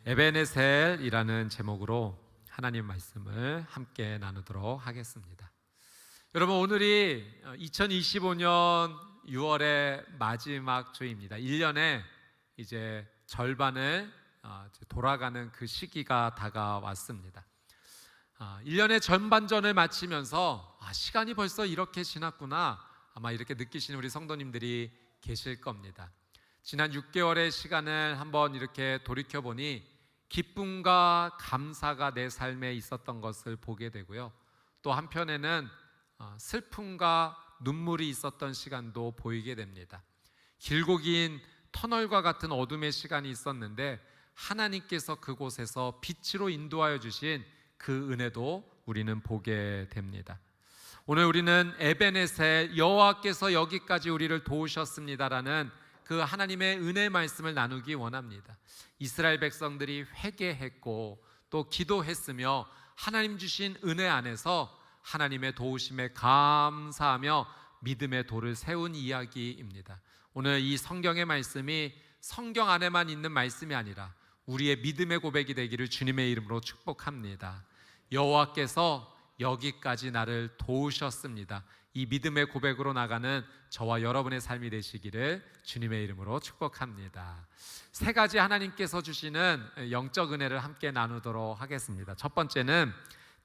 에베네셀이라는 제목으로 하나님 말씀을 함께 나누도록 하겠습니다. 여러분, 오늘이 2025년 6월의 마지막 주입니다. 1년에 이제 절반을 돌아가는 그 시기가 다가왔습니다. 1년의 전반전을 마치면서 시간이 벌써 이렇게 지났구나, 아마 이렇게 느끼시는 우리 성도님들이 계실 겁니다. 지난 6개월의 시간을 한번 이렇게 돌이켜보니 기쁨과 감사가 내 삶에 있었던 것을 보게 되고요, 또 한편에는 슬픔과 눈물이 있었던 시간도 보이게 됩니다. 길고 긴 터널과 같은 어둠의 시간이 있었는데 하나님께서 그곳에서 빛으로 인도하여 주신 그 은혜도 우리는 보게 됩니다. 오늘 우리는 에베네셀, 여호와께서 여기까지 우리를 도우셨습니다라는 그 하나님의 은혜 말씀을 나누기 원합니다. 이스라엘 백성들이 회개했고 또 기도했으며 하나님 주신 은혜 안에서 하나님의 도우심에 감사하며 믿음의 돌을 세운 이야기입니다. 오늘 이 성경의 말씀이 성경 안에만 있는 말씀이 아니라 우리의 믿음의 고백이 되기를 주님의 이름으로 축복합니다. 여호와께서 여기까지 나를 도우셨습니다. 이 믿음의 고백으로 나가는 저와 여러분의 삶이 되시기를 주님의 이름으로 축복합니다. 세 가지 하나님께서 주시는 영적 은혜를 함께 나누도록 하겠습니다. 첫 번째는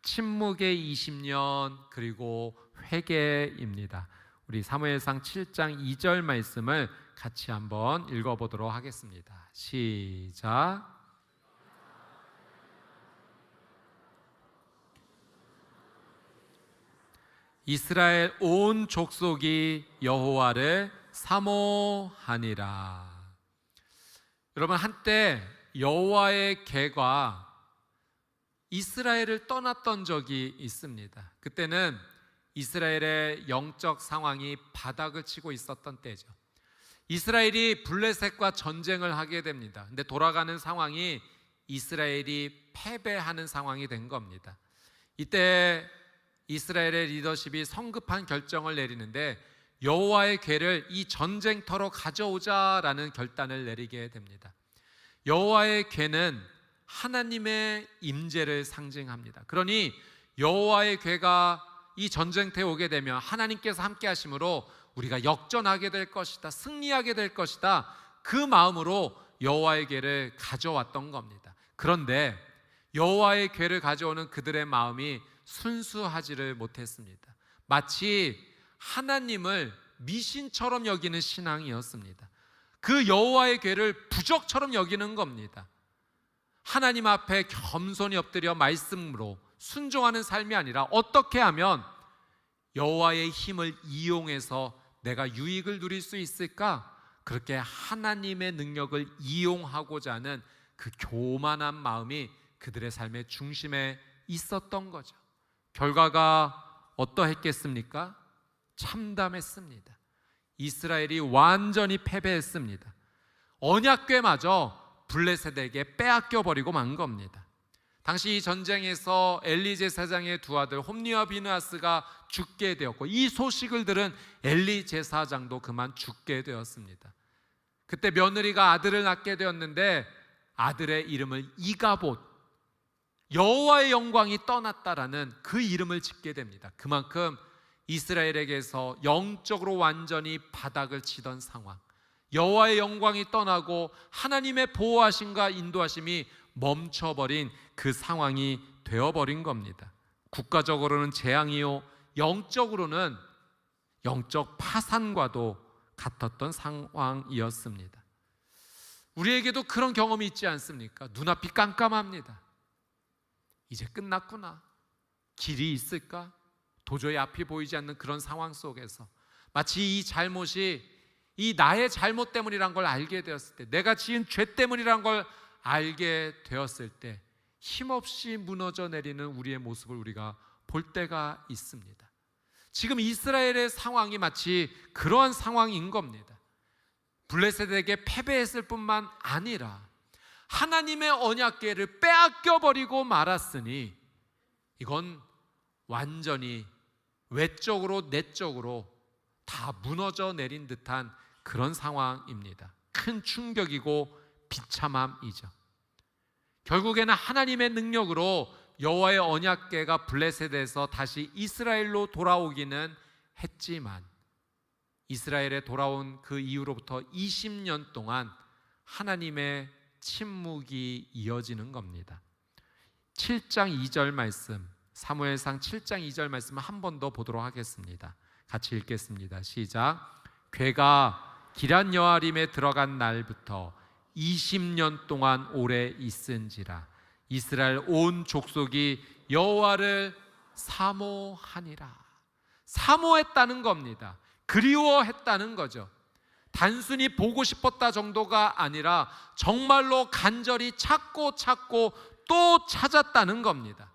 침묵의 20년 그리고 회개입니다. 우리 사무엘상 7장 2절 말씀을 같이 한번 읽어보도록 하겠습니다. 시작. 이스라엘 온 족속이 여호와를 사모하니라. 여러분, 한때 여호와의 궤가 이스라엘을 떠났던 적이 있습니다. 그때는 이스라엘의 영적 상황이 바닥을 치고 있었던 때죠. 이스라엘이 블레셋과 전쟁을 하게 됩니다. 근데 돌아가는 상황이 이스라엘이 패배하는 상황이 된 겁니다. 이때 이스라엘의 리더십이 성급한 결정을 내리는데 여호와의 궤를 이 전쟁터로 가져오자라는 결단을 내리게 됩니다. 여호와의 궤는 하나님의 임재를 상징합니다. 그러니 여호와의 궤가 이 전쟁터에 오게 되면 하나님께서 함께 하심으로 우리가 역전하게 될 것이다, 승리하게 될 것이다, 그 마음으로 여호와의 궤를 가져왔던 겁니다. 그런데 여호와의 궤를 가져오는 그들의 마음이 순수하지를 못했습니다. 마치 하나님을 미신처럼 여기는 신앙이었습니다. 그 여호와의 궤를 부적처럼 여기는 겁니다. 하나님 앞에 겸손히 엎드려 말씀으로 순종하는 삶이 아니라 어떻게 하면 여호와의 힘을 이용해서 내가 유익을 누릴 수 있을까? 그렇게 하나님의 능력을 이용하고자 하는 그 교만한 마음이 그들의 삶의 중심에 있었던 거죠. 결과가 어떠했겠습니까? 참담했습니다. 이스라엘이 완전히 패배했습니다. 언약궤마저 블레셋에게 빼앗겨 버리고 만 겁니다. 당시 이 전쟁에서 엘리 제사장의 두 아들 홈니와 비느하스가 죽게 되었고, 이 소식을 들은 엘리 제사장도 그만 죽게 되었습니다. 그때 며느리가 아들을 낳게 되었는데 아들의 이름을 이가봇, 여호와의 영광이 떠났다라는 그 이름을 짓게 됩니다. 그만큼 이스라엘에게서 영적으로 완전히 바닥을 치던 상황, 여호와의 영광이 떠나고 하나님의 보호하심과 인도하심이 멈춰버린 그 상황이 되어버린 겁니다. 국가적으로는 재앙이요, 영적으로는 영적 파산과도 같았던 상황이었습니다. 우리에게도 그런 경험이 있지 않습니까? 눈앞이 깜깜합니다. 이제 끝났구나, 길이 있을까? 도저히 앞이 보이지 않는 그런 상황 속에서 마치 이 잘못이 이 나의 잘못 때문이란 걸 알게 되었을 때, 내가 지은 죄 때문이란 걸 알게 되었을 때 힘없이 무너져 내리는 우리의 모습을 우리가 볼 때가 있습니다. 지금 이스라엘의 상황이 마치 그러한 상황인 겁니다. 블레셋에게 패배했을 뿐만 아니라 하나님의 언약궤를 빼앗겨 버리고 말았으니 이건 완전히 외적으로 내적으로 다 무너져 내린 듯한 그런 상황입니다. 큰 충격이고 비참함이죠. 결국에는 하나님의 능력으로 여호와의 언약궤가 블레셋에서 다시 이스라엘로 돌아오기는 했지만 이스라엘에 돌아온 그 이후로부터 20년 동안 하나님의 침묵이 이어지는 겁니다. 7장 2절 말씀, 사무엘상 7장 2절 말씀을 한 번 더 보도록 하겠습니다. 같이 읽겠습니다. 시작. 궤가 기럇 여아림에 들어간 날부터 20년 동안 오래 있은지라 이스라엘 온 족속이 여호와를 사모하니라. 사모했다는 겁니다. 그리워했다는 거죠. 단순히 보고 싶었다 정도가 아니라 정말로 간절히 찾고 또 찾았다는 겁니다.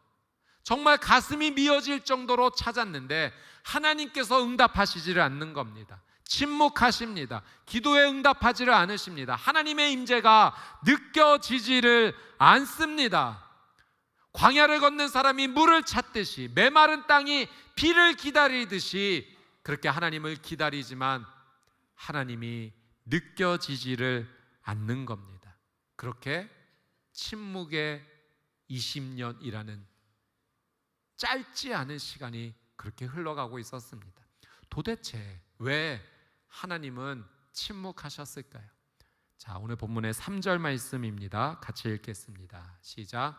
정말 가슴이 미어질 정도로 찾았는데 하나님께서 응답하시지를 않는 겁니다. 침묵하십니다. 기도에 응답하지를 않으십니다. 하나님의 임재가 느껴지지를 않습니다. 광야를 걷는 사람이 물을 찾듯이 메마른 땅이 비를 기다리듯이 그렇게 하나님을 기다리지만 하나님이 느껴지지를 않는 겁니다. 그렇게 침묵의 20년이라는 짧지 않은 시간이 그렇게 흘러가고 있었습니다. 도대체 왜 하나님은 침묵하셨을까요? 자, 오늘 본문의 3절 말씀입니다. 같이 읽겠습니다. 시작.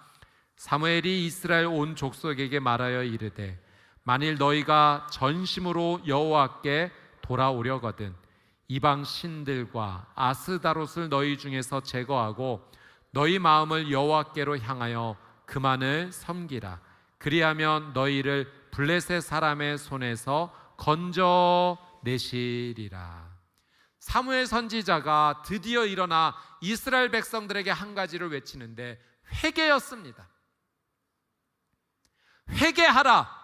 사무엘이 이스라엘 온 족속에게 말하여 이르되 만일 너희가 전심으로 여호와께 돌아오려거든 이방 신들과 아스다롯을 너희 중에서 제거하고 너희 마음을 여호와께로 향하여 그만을 섬기라. 그리하면 너희를 블레셋 사람의 손에서 건져내시리라. 사무엘 선지자가 드디어 일어나 이스라엘 백성들에게 한 가지를 외치는데 회개였습니다. 회개하라.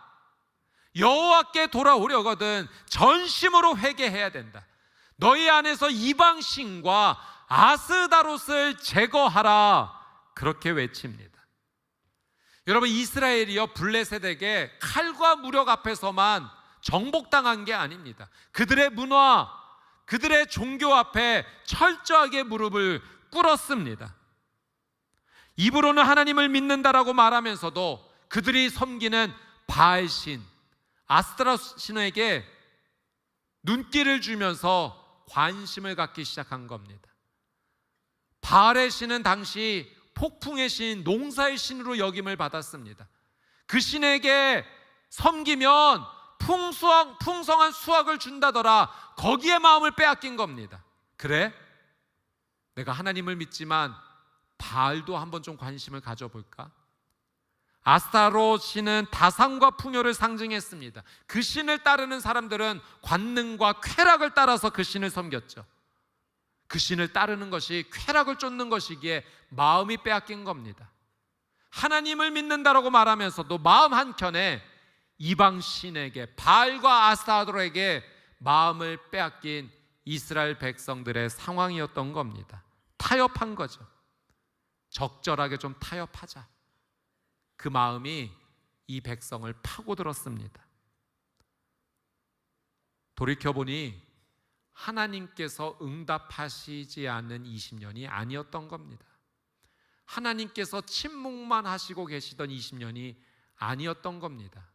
여호와께 돌아오려거든 전심으로 회개해야 된다. 너희 안에서 이방신과 아스다롯을 제거하라. 그렇게 외칩니다. 여러분, 이스라엘이요 블레셋에게 칼과 무력 앞에서만 정복당한 게 아닙니다. 그들의 문화, 그들의 종교 앞에 철저하게 무릎을 꿇었습니다. 입으로는 하나님을 믿는다라고 말하면서도 그들이 섬기는 바알신, 아스타롯신에게 눈길을 주면서 관심을 갖기 시작한 겁니다. 바알의 신은 당시 폭풍의 신, 농사의 신으로 여김을 받았습니다. 그 신에게 섬기면 풍성한 수확을 준다더라. 거기에 마음을 빼앗긴 겁니다. 그래? 내가 하나님을 믿지만 바알도 한번 좀 관심을 가져볼까? 아스타롯 신은 다산과 풍요를 상징했습니다. 그 신을 따르는 사람들은 관능과 쾌락을 따라서 그 신을 섬겼죠. 그 신을 따르는 것이 쾌락을 쫓는 것이기에 마음이 빼앗긴 겁니다. 하나님을 믿는다라고 말하면서도 마음 한켠에 이방 신에게, 바알과 아스타롯에게 마음을 빼앗긴 이스라엘 백성들의 상황이었던 겁니다. 타협한 거죠. 적절하게 좀 타협하자. 그 마음이 이 백성을 파고들었습니다. 돌이켜보니 하나님께서 응답하시지 않는 20년이 아니었던 겁니다. 하나님께서 침묵만 하시고 계시던 20년이 아니었던 겁니다.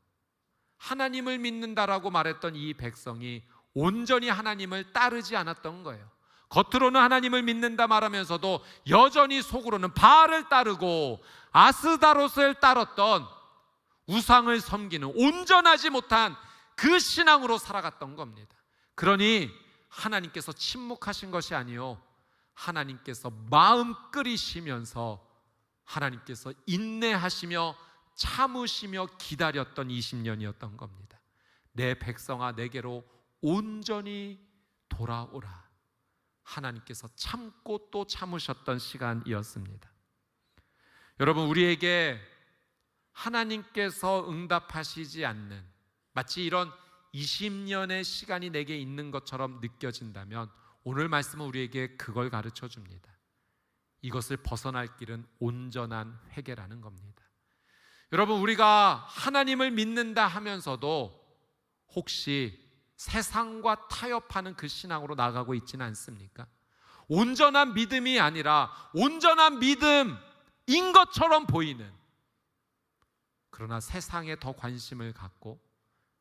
하나님을 믿는다라고 말했던 이 백성이 온전히 하나님을 따르지 않았던 거예요. 겉으로는 하나님을 믿는다 말하면서도 여전히 속으로는 바알을 따르고 아스다롯을 따랐던 우상을 섬기는 온전하지 못한 그 신앙으로 살아갔던 겁니다. 그러니 하나님께서 침묵하신 것이 아니요, 하나님께서 마음 끓이시면서 하나님께서 인내하시며 참으시며 기다렸던 20년이었던 겁니다. 내 백성아 내게로 온전히 돌아오라. 하나님께서 참고 또 참으셨던 시간이었습니다. 여러분, 우리에게 하나님께서 응답하시지 않는 마치 이런 20년의 시간이 내게 있는 것처럼 느껴진다면 오늘 말씀은 우리에게 그걸 가르쳐 줍니다. 이것을 벗어날 길은 온전한 회개라는 겁니다. 여러분, 우리가 하나님을 믿는다 하면서도 혹시 세상과 타협하는 그 신앙으로 나가고 있지는 않습니까? 온전한 믿음이 아니라 온전한 믿음, 인 것처럼 보이는, 그러나 세상에 더 관심을 갖고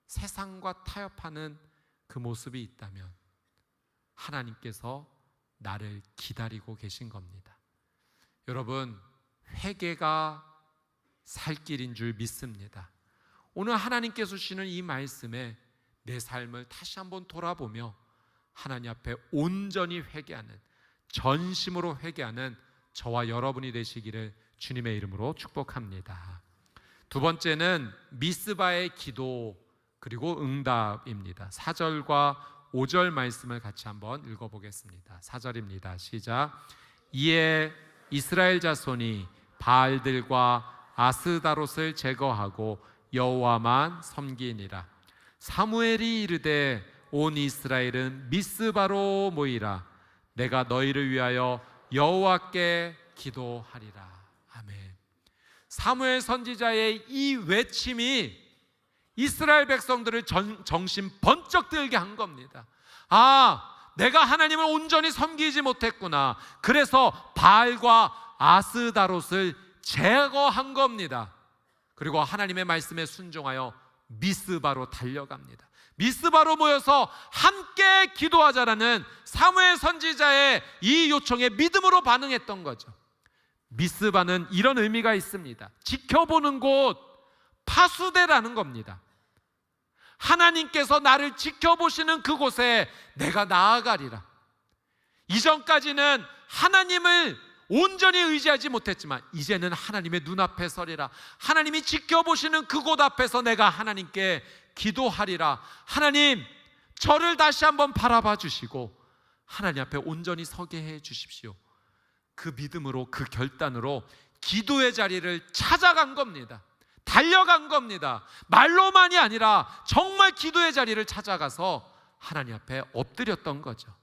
세상과 타협하는 그 모습이 있다면 하나님께서 나를 기다리고 계신 겁니다. 여러분, 회개가 살 길인 줄 믿습니다. 오늘 하나님께서 주시는 이 말씀에 내 삶을 다시 한번 돌아보며 하나님 앞에 온전히 회개하는, 전심으로 회개하는 저와 여러분이 되시기를 주님의 이름으로 축복합니다. 두 번째는 미스바의 기도 그리고 응답입니다. 4절과 5절 말씀을 같이 한번 읽어보겠습니다. 4절입니다. 시작. 이에 이스라엘 자손이 바알들과 아스다롯을 제거하고 여호와만 섬기니라. 사무엘이 이르되 온 이스라엘은 미스바로 모이라. 내가 너희를 위하여 여호와께 기도하리라. 아멘. 사무엘 선지자의 이 외침이 이스라엘 백성들을 정신 번쩍 들게 한 겁니다. 내가 하나님을 온전히 섬기지 못했구나. 그래서 바알과 아스다롯을 제거한 겁니다. 그리고 하나님의 말씀에 순종하여 미스바로 달려갑니다. 미스바로 모여서 함께 기도하자라는 사무엘 선지자의 이 요청에 믿음으로 반응했던 거죠. 미스바는 이런 의미가 있습니다. 지켜보는 곳, 파수대라는 겁니다. 하나님께서 나를 지켜보시는 그곳에 내가 나아가리라. 이전까지는 하나님을 온전히 의지하지 못했지만 이제는 하나님의 눈앞에 서리라. 하나님이 지켜보시는 그곳 앞에서 내가 하나님께 기도하리라. 하나님, 저를 다시 한번 바라봐 주시고 하나님 앞에 온전히 서게 해 주십시오. 그 믿음으로, 그 결단으로 기도의 자리를 찾아간 겁니다. 달려간 겁니다. 말로만이 아니라 정말 기도의 자리를 찾아가서 하나님 앞에 엎드렸던 거죠.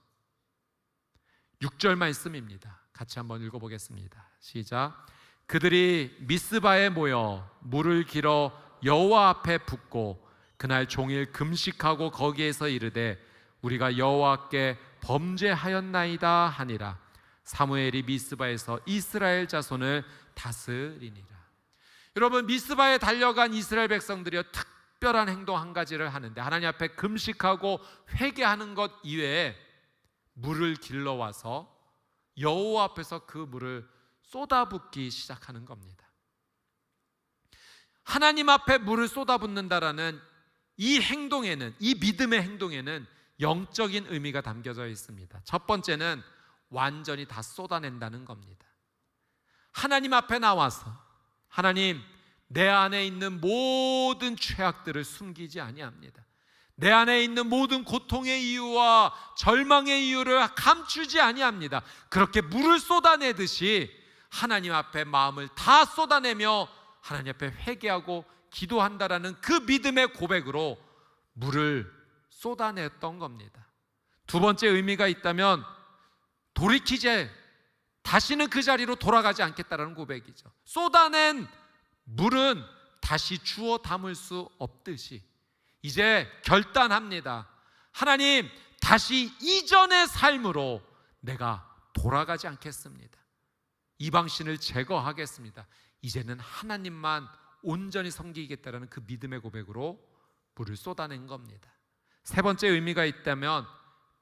6절 말씀입니다. 같이 한번 읽어보겠습니다. 시작. 그들이 미스바에 모여 물을 길어 여호와 앞에 붓고 그날 종일 금식하고 거기에서 이르되 우리가 여호와께 범죄하였나이다 하니라. 사무엘이 미스바에서 이스라엘 자손을 다스리니라. 여러분, 미스바에 달려간 이스라엘 백성들이요, 특별한 행동 한 가지를 하는데 하나님 앞에 금식하고 회개하는 것 이외에 물을 길러와서 여호와 앞에서 그 물을 쏟아붓기 시작하는 겁니다. 하나님 앞에 물을 쏟아붓는다라는 이 행동에는, 이 믿음의 행동에는 영적인 의미가 담겨져 있습니다. 첫 번째는 완전히 다 쏟아낸다는 겁니다. 하나님 앞에 나와서 하나님, 내 안에 있는 모든 죄악들을 숨기지 아니합니다. 내 안에 있는 모든 고통의 이유와 절망의 이유를 감추지 아니합니다. 그렇게 물을 쏟아내듯이 하나님 앞에 마음을 다 쏟아내며 하나님 앞에 회개하고 기도한다라는 그 믿음의 고백으로 물을 쏟아냈던 겁니다. 두 번째 의미가 있다면 돌이키지, 다시는 그 자리로 돌아가지 않겠다라는 고백이죠. 쏟아낸 물은 다시 주워 담을 수 없듯이 이제 결단합니다. 하나님, 다시 이전의 삶으로 내가 돌아가지 않겠습니다. 이방신을 제거하겠습니다. 이제는 하나님만 온전히 섬기겠다라는 그 믿음의 고백으로 물을 쏟아낸 겁니다. 세 번째 의미가 있다면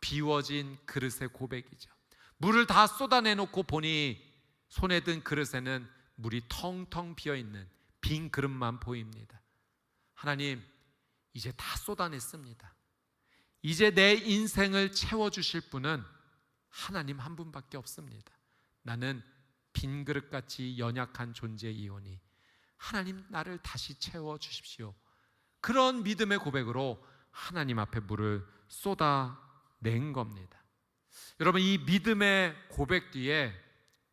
비워진 그릇의 고백이죠. 물을 다 쏟아내놓고 보니 손에 든 그릇에는 물이 텅텅 비어있는 빈 그릇만 보입니다. 하나님, 이제 다 쏟아냈습니다. 이제 내 인생을 채워주실 분은 하나님 한 분밖에 없습니다. 나는 빈 그릇같이 연약한 존재이오니 하나님, 나를 다시 채워주십시오. 그런 믿음의 고백으로 하나님 앞에 물을 쏟아낸 겁니다. 여러분, 이 믿음의 고백 뒤에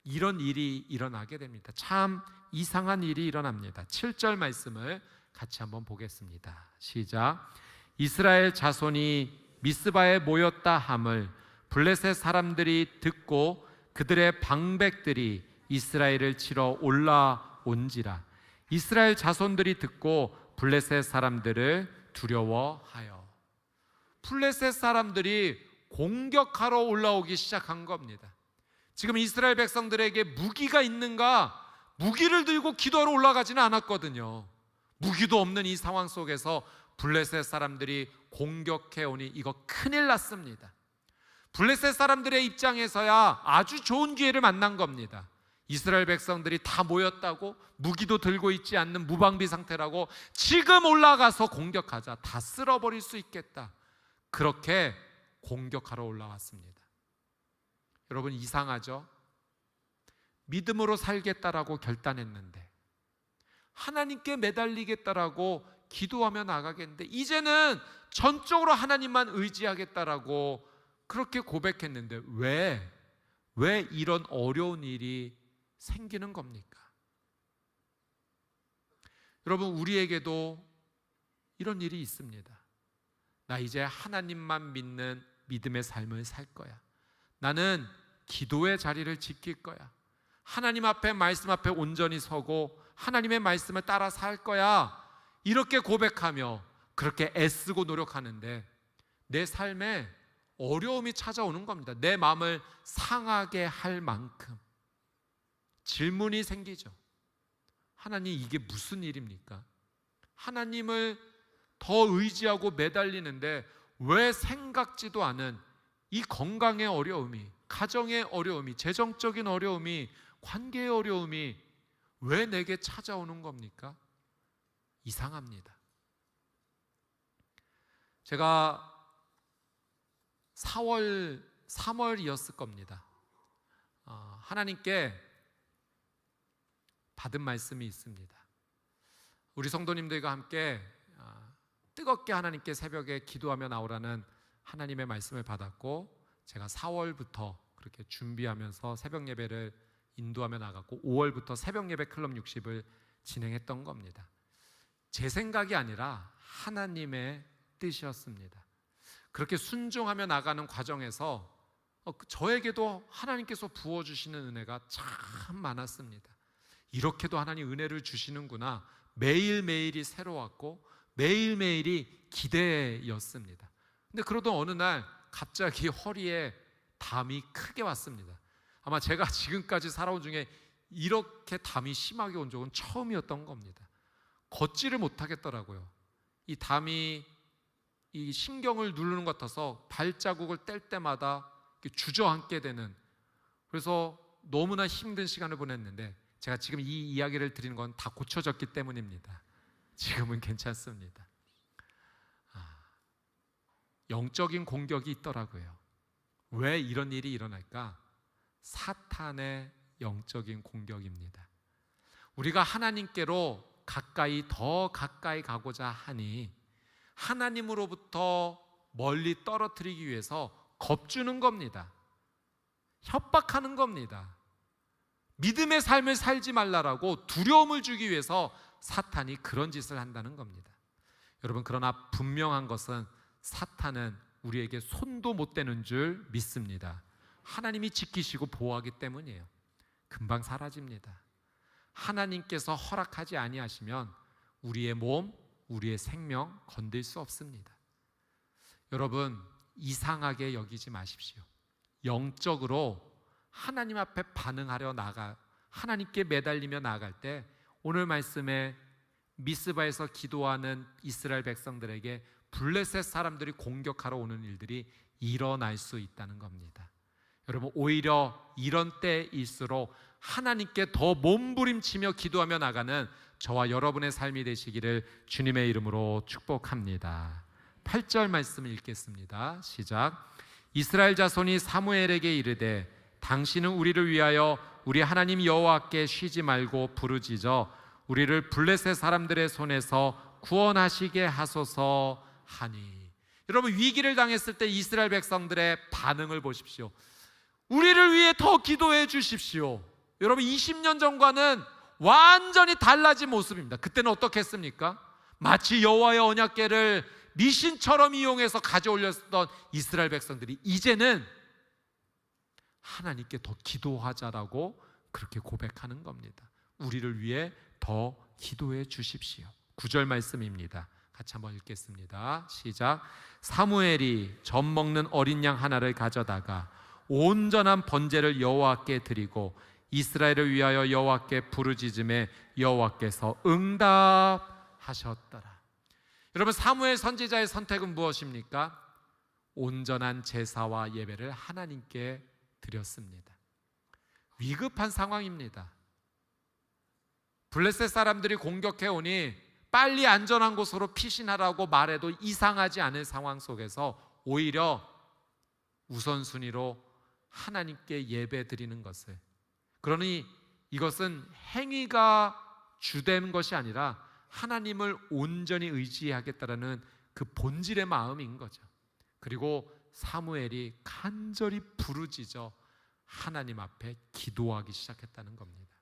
이런 일이 일어나게 됩니다. 참 이상한 일이 일어납니다. 7절 말씀을 같이 한번 보겠습니다. 시작. 이스라엘 자손이 미스바에 모였다 함을 블레셋 사람들이 듣고 그들의 방백들이 이스라엘을 치러 올라온지라. 이스라엘 자손들이 듣고 블레셋 사람들을 두려워하여. 블레셋 사람들이 공격하러 올라오기 시작한 겁니다. 지금 이스라엘 백성들에게 무기가 있는가? 무기를 들고 기도하러 올라가지는 않았거든요. 무기도 없는 이 상황 속에서 블레셋 사람들이 공격해 오니 이거 큰일 났습니다. 블레셋 사람들의 입장에서야 아주 좋은 기회를 만난 겁니다. 이스라엘 백성들이 다 모였다고, 무기도 들고 있지 않는 무방비 상태라고, 지금 올라가서 공격하자, 다 쓸어버릴 수 있겠다, 그렇게 공격하러 올라왔습니다. 여러분, 이상하죠? 믿음으로 살겠다라고 결단했는데, 하나님께 매달리겠다라고 기도하며 나가겠는데, 이제는 전적으로 하나님만 의지하겠다라고 그렇게 고백했는데 왜 이런 어려운 일이 생기는 겁니까? 여러분, 우리에게도 이런 일이 있습니다. 나 이제 하나님만 믿는 믿음의 삶을 살 거야. 나는 기도의 자리를 지킬 거야. 하나님 앞에, 말씀 앞에 온전히 서고 하나님의 말씀을 따라 살 거야. 이렇게 고백하며 그렇게 애쓰고 노력하는데 내 삶에 어려움이 찾아오는 겁니다. 내 마음을 상하게 할 만큼 질문이 생기죠. 하나님, 이게 무슨 일입니까? 하나님을 더 의지하고 매달리는데 왜 생각지도 않은 이 건강의 어려움이, 가정의 어려움이, 재정적인 어려움이, 관계의 어려움이 왜 내게 찾아오는 겁니까? 이상합니다. 제가 3월이었을 겁니다. 하나님께 받은 말씀이 있습니다. 우리 성도님들과 함께 뜨겁게 하나님께 새벽에 기도하며 나오라는 하나님의 말씀을 받았고, 제가 4월부터 그렇게 준비하면서 새벽 예배를 인도하며 나갔고 5월부터 새벽 예배 클럽 60을 진행했던 겁니다. 제 생각이 아니라 하나님의 뜻이었습니다. 그렇게 순종하며 나가는 과정에서 저에게도 하나님께서 부어주시는 은혜가 참 많았습니다. 이렇게도 하나님 은혜를 주시는구나. 매일매일이 새로웠고 매일매일이 기대였습니다. 근데 그러던 어느 날 갑자기 허리에 담이 크게 왔습니다. 아마 제가 지금까지 살아온 중에 이렇게 담이 심하게 온 적은 처음이었던 겁니다. 걷지를 못하겠더라고요. 이 담이 이 신경을 누르는 것 같아서 발자국을 뗄 때마다 주저앉게 되는, 그래서 너무나 힘든 시간을 보냈는데, 제가 지금 이 이야기를 드리는 건 다 고쳐졌기 때문입니다. 지금은 괜찮습니다. 영적인 공격이 있더라고요. 왜 이런 일이 일어날까? 사탄의 영적인 공격입니다. 우리가 하나님께로 더 가까이 가고자 하니 하나님으로부터 멀리 떨어뜨리기 위해서 겁주는 겁니다. 협박하는 겁니다. 믿음의 삶을 살지 말라라고 두려움을 주기 위해서 사탄이 그런 짓을 한다는 겁니다. 여러분, 그러나 분명한 것은 사탄은 우리에게 손도 못 대는 줄 믿습니다. 하나님이 지키시고 보호하기 때문이에요. 금방 사라집니다. 하나님께서 허락하지 아니하시면 우리의 몸, 우리의 생명 건들 수 없습니다. 여러분, 이상하게 여기지 마십시오. 영적으로 하나님 앞에 반응하려 하나님께 매달리며 나아갈 때 오늘 말씀에 미스바에서 기도하는 이스라엘 백성들에게 블레셋 사람들이 공격하러 오는 일들이 일어날 수 있다는 겁니다. 여러분, 오히려 이런 때일수록 하나님께 더 몸부림치며 기도하며 나가는 저와 여러분의 삶이 되시기를 주님의 이름으로 축복합니다. 8절 말씀을 읽겠습니다. 시작. 이스라엘 자손이 사무엘에게 이르되 당신은 우리를 위하여 우리 하나님 여호와께 쉬지 말고 부르짖어 우리를 블레셋 사람들의 손에서 구원하시게 하소서 하니. 여러분, 위기를 당했을 때 이스라엘 백성들의 반응을 보십시오. 우리를 위해 더 기도해 주십시오. 여러분, 20년 전과는 완전히 달라진 모습입니다. 그때는 어떻게 했습니까? 마치 여호와의 언약궤를 미신처럼 이용해서 가져올렸던 이스라엘 백성들이 이제는 하나님께 더 기도하자라고 그렇게 고백하는 겁니다. 우리를 위해 더 기도해 주십시오. 9절 말씀입니다. 같이 한번 읽겠습니다. 시작. 사무엘이 젖 먹는 어린 양 하나를 가져다가 온전한 번제를 여호와께 드리고 이스라엘을 위하여 여호와께 부르짖음에 여호와께서 응답하셨더라. 여러분, 사무엘 선지자의 선택은 무엇입니까? 온전한 제사와 예배를 하나님께 드렸습니다. 위급한 상황입니다. 블레셋 사람들이 공격해 오니 빨리 안전한 곳으로 피신하라고 말해도 이상하지 않은 상황 속에서 오히려 우선순위로 하나님께 예배 드리는 것을, 그러니 이것은 행위가 주된 것이 아니라 하나님을 온전히 의지하겠다라는 그 본질의 마음인 거죠. 그리고 사무엘이 간절히 부르짖어 하나님 앞에 기도하기 시작했다는 겁니다.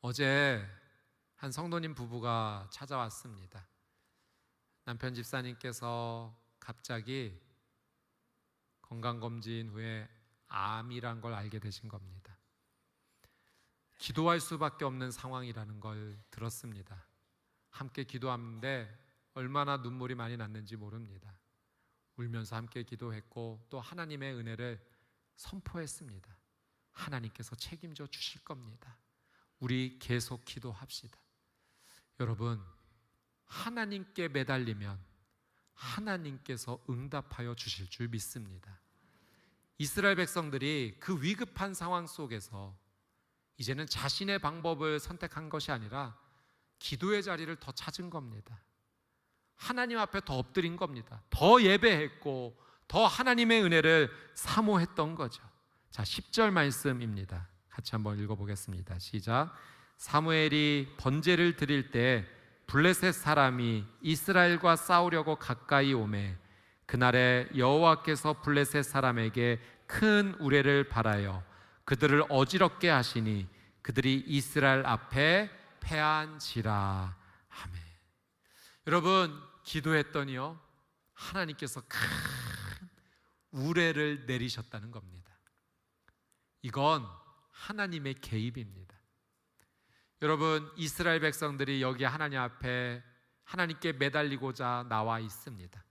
어제 한 성도님 부부가 찾아왔습니다. 남편 집사님께서 갑자기 건강검진 후에 암이란 걸 알게 되신 겁니다. 기도할 수밖에 없는 상황이라는 걸 들었습니다. 함께 기도하는데 얼마나 눈물이 많이 났는지 모릅니다. 울면서 함께 기도했고 또 하나님의 은혜를 선포했습니다. 하나님께서 책임져 주실 겁니다. 우리 계속 기도합시다. 여러분, 하나님께 매달리면 하나님께서 응답하여 주실 줄 믿습니다. 이스라엘 백성들이 그 위급한 상황 속에서 이제는 자신의 방법을 선택한 것이 아니라 기도의 자리를 더 찾은 겁니다. 하나님 앞에 더 엎드린 겁니다. 더 예배했고 더 하나님의 은혜를 사모했던 거죠. 자, 10절 말씀입니다. 같이 한번 읽어보겠습니다. 시작. 사무엘이 번제를 드릴 때 블레셋 사람이 이스라엘과 싸우려고 가까이 오매 그날에 여호와께서 블레셋 사람에게 큰 우레를 발하여 그들을 어지럽게 하시니 그들이 이스라엘 앞에 패한지라. 아멘. 여러분, 기도했더니요 하나님께서 큰 우레를 내리셨다는 겁니다. 이건 하나님의 개입입니다. 여러분, 이스라엘 백성들이 여기 하나님 앞에 하나님께 매달리고자 나와 있습니다.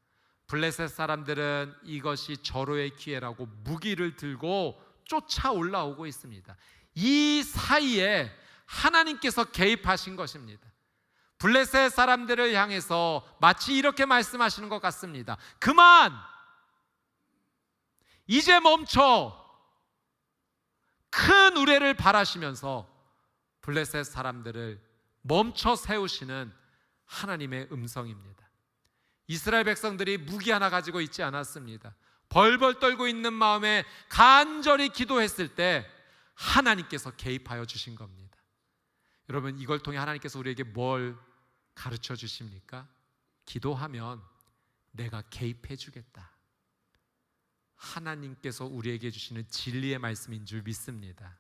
블레셋 사람들은 이것이 절호의 기회라고 무기를 들고 쫓아 올라오고 있습니다. 이 사이에 하나님께서 개입하신 것입니다. 블레셋 사람들을 향해서 마치 이렇게 말씀하시는 것 같습니다. 그만! 이제 멈춰! 큰 우레를 발하시면서 블레셋 사람들을 멈춰 세우시는 하나님의 음성입니다. 이스라엘 백성들이 무기 하나 가지고 있지 않았습니다. 벌벌 떨고 있는 마음에 간절히 기도했을 때 하나님께서 개입하여 주신 겁니다. 여러분, 이걸 통해 하나님께서 우리에게 뭘 가르쳐 주십니까? 기도하면 내가 개입해 주겠다. 하나님께서 우리에게 주시는 진리의 말씀인 줄 믿습니다.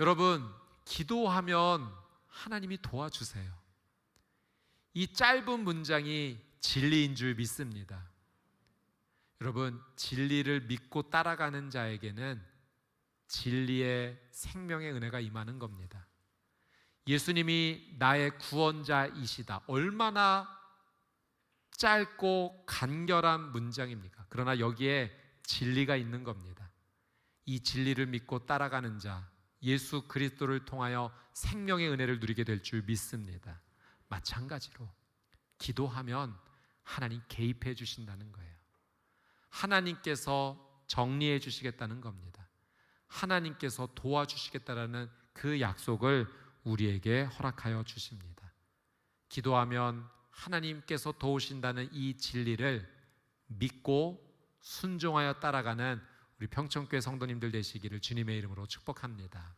여러분, 기도하면 하나님이 도와주세요. 이 짧은 문장이 진리인 줄 믿습니다. 여러분, 진리를 믿고 따라가는 자에게는 진리의 생명의 은혜가 임하는 겁니다. 예수님이 나의 구원자이시다. 얼마나 짧고 간결한 문장입니까? 그러나 여기에 진리가 있는 겁니다. 이 진리를 믿고 따라가는 자, 예수 그리스도를 통하여 생명의 은혜를 누리게 될 줄 믿습니다. 마찬가지로 기도하면 하나님 개입해 주신다는 거예요. 하나님께서 정리해 주시겠다는 겁니다. 하나님께서 도와주시겠다라는 그 약속을 우리에게 허락하여 주십니다. 기도하면 하나님께서 도우신다는 이 진리를 믿고 순종하여 따라가는 우리 평촌교회 성도님들 되시기를 주님의 이름으로 축복합니다.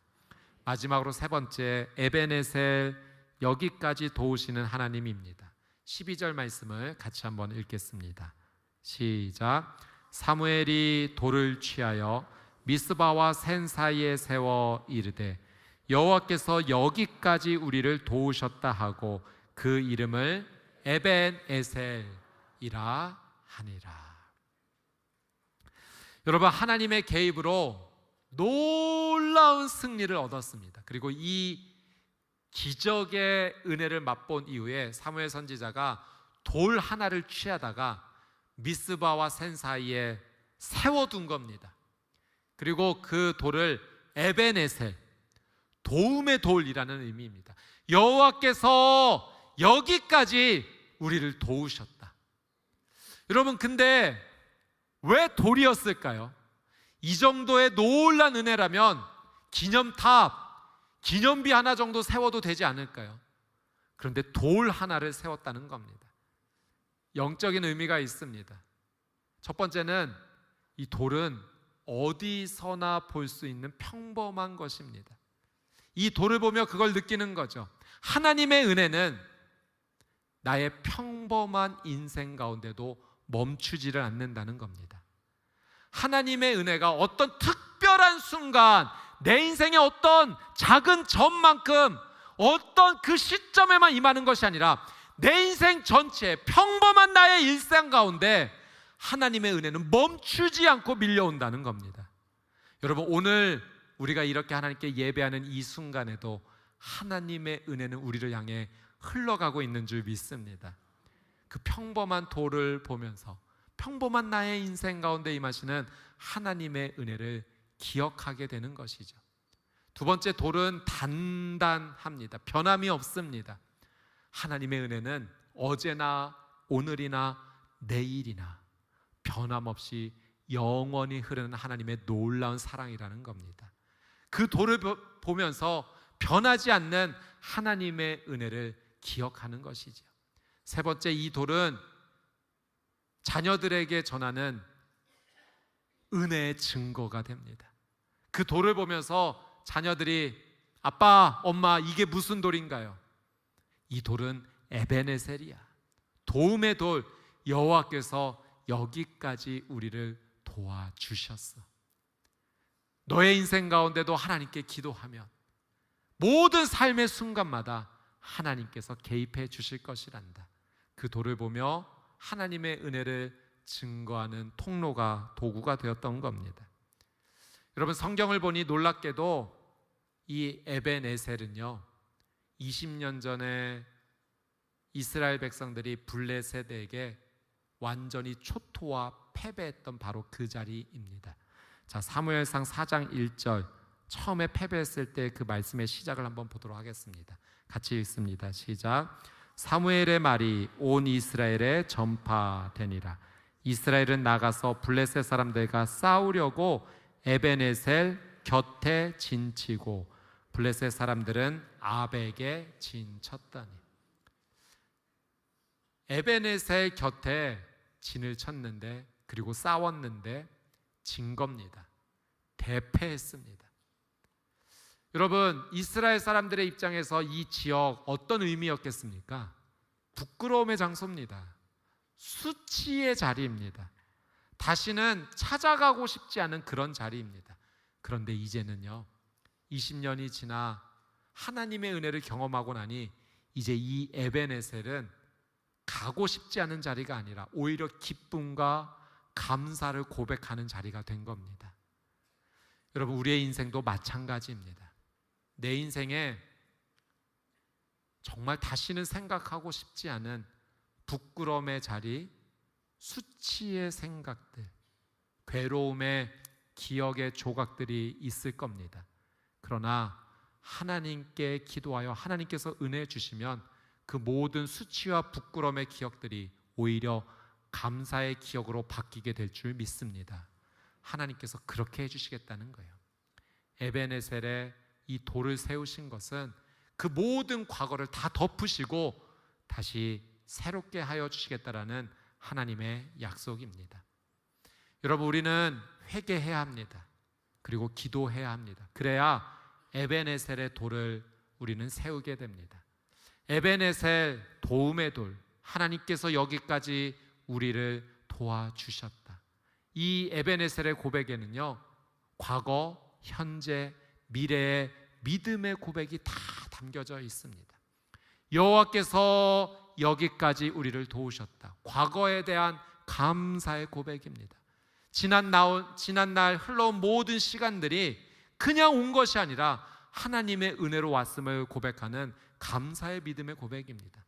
마지막으로 세 번째, 에베네셀, 여기까지 도우시는 하나님입니다. 12절 말씀을 같이 한번 읽겠습니다. 시작. 사무엘이 돌을 취하여 미스바와 센 사이에 세워 이르되 여호와께서 여기까지 우리를 도우셨다 하고 그 이름을 에벤에셀이라 하니라. 여러분, 하나님의 개입으로 놀라운 승리를 얻었습니다. 그리고 이 기적의 은혜를 맛본 이후에 사무엘 선지자가 돌 하나를 취하다가 미스바와 센 사이에 세워둔 겁니다. 그리고 그 돌을 에베네셀, 도움의 돌이라는 의미입니다. 여호와께서 여기까지 우리를 도우셨다. 여러분, 근데 왜 돌이었을까요? 이 정도의 놀라운 은혜라면 기념탑, 기념비 하나 정도 세워도 되지 않을까요? 그런데 돌 하나를 세웠다는 겁니다. 영적인 의미가 있습니다. 첫 번째는 이 돌은 어디서나 볼 수 있는 평범한 것입니다. 이 돌을 보며 그걸 느끼는 거죠. 하나님의 은혜는 나의 평범한 인생 가운데도 멈추지를 않는다는 겁니다. 하나님의 은혜가 어떤 특별한 순간, 내 인생의 어떤 작은 점만큼 어떤 그 시점에만 임하는 것이 아니라 내 인생 전체 평범한 나의 일상 가운데 하나님의 은혜는 멈추지 않고 밀려온다는 겁니다. 여러분, 오늘 우리가 이렇게 하나님께 예배하는 이 순간에도 하나님의 은혜는 우리를 향해 흘러가고 있는 줄 믿습니다. 그 평범한 돌을 보면서 평범한 나의 인생 가운데 임하시는 하나님의 은혜를 기억하게 되는 것이죠. 두 번째, 돌은 단단합니다. 변함이 없습니다. 하나님의 은혜는 어제나 오늘이나 내일이나 변함없이 영원히 흐르는 하나님의 놀라운 사랑이라는 겁니다. 그 돌을 보면서 변하지 않는 하나님의 은혜를 기억하는 것이죠. 세 번째, 이 돌은 자녀들에게 전하는 은혜의 증거가 됩니다. 그 돌을 보면서 자녀들이 아빠, 엄마, 이게 무슨 돌인가요? 이 돌은 에베네셀이야. 도움의 돌, 여호와께서 여기까지 우리를 도와주셨어. 너의 인생 가운데도 하나님께 기도하면 모든 삶의 순간마다 하나님께서 개입해 주실 것이란다. 그 돌을 보며 하나님의 은혜를 증거하는 통로가, 도구가 되었던 겁니다. 여러분, 성경을 보니 놀랍게도 이 에베네셀은요 20년 전에 이스라엘 백성들이 블레셋에게 완전히 초토화 패배했던 바로 그 자리입니다. 자, 사무엘상 4장 1절, 처음에 패배했을 때 그 말씀의 시작을 한번 보도록 하겠습니다. 같이 읽습니다. 시작. 사무엘의 말이 온 이스라엘에 전파되니라. 이스라엘은 나가서 블레셋 사람들과 싸우려고 에베네셀 곁에 진치고 블레셋 사람들은 아벡에 진쳤다니. 에베네셀 곁에 진을 쳤는데, 그리고 싸웠는데 진 겁니다. 대패했습니다. 여러분, 이스라엘 사람들의 입장에서 이 지역 어떤 의미였겠습니까? 부끄러움의 장소입니다. 수치의 자리입니다. 다시는 찾아가고 싶지 않은 그런 자리입니다. 그런데 이제는요 20년이 지나 하나님의 은혜를 경험하고 나니 이제 이 에베네셀은 가고 싶지 않은 자리가 아니라 오히려 기쁨과 감사를 고백하는 자리가 된 겁니다. 여러분, 우리의 인생도 마찬가지입니다. 내 인생에 정말 다시는 생각하고 싶지 않은 부끄러움의 자리, 수치의 생각들, 괴로움의 기억의 조각들이 있을 겁니다. 그러나 하나님께 기도하여 하나님께서 은혜 주시면 그 모든 수치와 부끄러움의 기억들이 오히려 감사의 기억으로 바뀌게 될 줄 믿습니다. 하나님께서 그렇게 해주시겠다는 거예요. 에베네셀에 이 돌을 세우신 것은 그 모든 과거를 다 덮으시고 다시 새롭게 하여 주시겠다라는 하나님의 약속입니다. 여러분, 우리는 회개해야 합니다. 그리고 기도해야 합니다. 그래야 에베네셀의 돌을 우리는 세우게 됩니다. 에베네셀, 도움의 돌, 하나님께서 여기까지 우리를 도와주셨다. 이 에베네셀의 고백에는요 과거, 현재, 미래의 믿음의 고백이 다 담겨져 있습니다. 여호와께서 여기까지 우리를 도우셨다. 과거에 대한 감사의 고백입니다. 지난날 흘러온 모든 시간들이 그냥 온 것이 아니라 하나님의 은혜로 왔음을 고백하는 감사의 믿음의 고백입니다.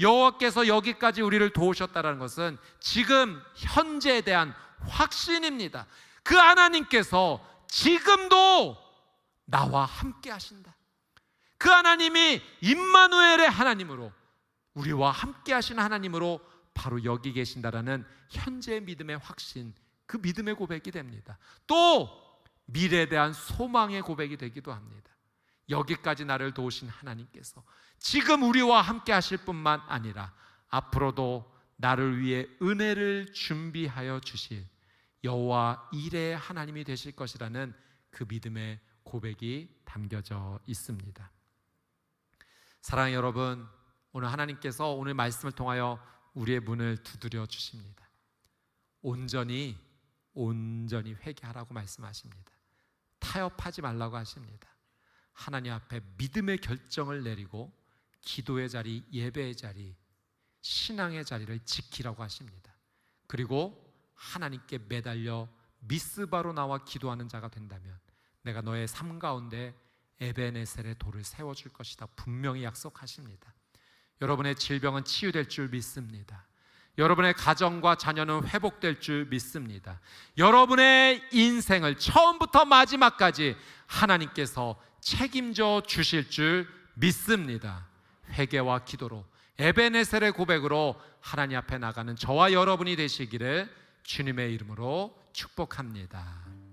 여호와께서 여기까지 우리를 도우셨다는 것은 지금 현재에 대한 확신입니다. 그 하나님께서 지금도 나와 함께 하신다. 그 하나님이 임마누엘의 하나님으로, 우리와 함께 하신 하나님으로 바로 여기 계신다라는 현재의 믿음의 확신, 그 믿음의 고백이 됩니다. 또 미래에 대한 소망의 고백이 되기도 합니다. 여기까지 나를 도우신 하나님께서 지금 우리와 함께 하실 뿐만 아니라 앞으로도 나를 위해 은혜를 준비하여 주실 여호와 이레의 하나님이 되실 것이라는 그 믿음의 고백이 담겨져 있습니다. 사랑하는 여러분, 오늘 하나님께서 오늘 말씀을 통하여 우리의 문을 두드려 주십니다. 온전히 회개하라고 말씀하십니다. 타협하지 말라고 하십니다. 하나님 앞에 믿음의 결정을 내리고 기도의 자리, 예배의 자리, 신앙의 자리를 지키라고 하십니다. 그리고 하나님께 매달려 미스바로 나와 기도하는 자가 된다면 내가 너의 삶 가운데 에베네셀의 돌을 세워줄 것이다 분명히 약속하십니다. 여러분의 질병은 치유될 줄 믿습니다. 여러분의 가정과 자녀는 회복될 줄 믿습니다. 여러분의 인생을 처음부터 마지막까지 하나님께서 책임져 주실 줄 믿습니다. 회개와 기도로 에베네셀의 고백으로 하나님 앞에 나가는 저와 여러분이 되시기를 주님의 이름으로 축복합니다.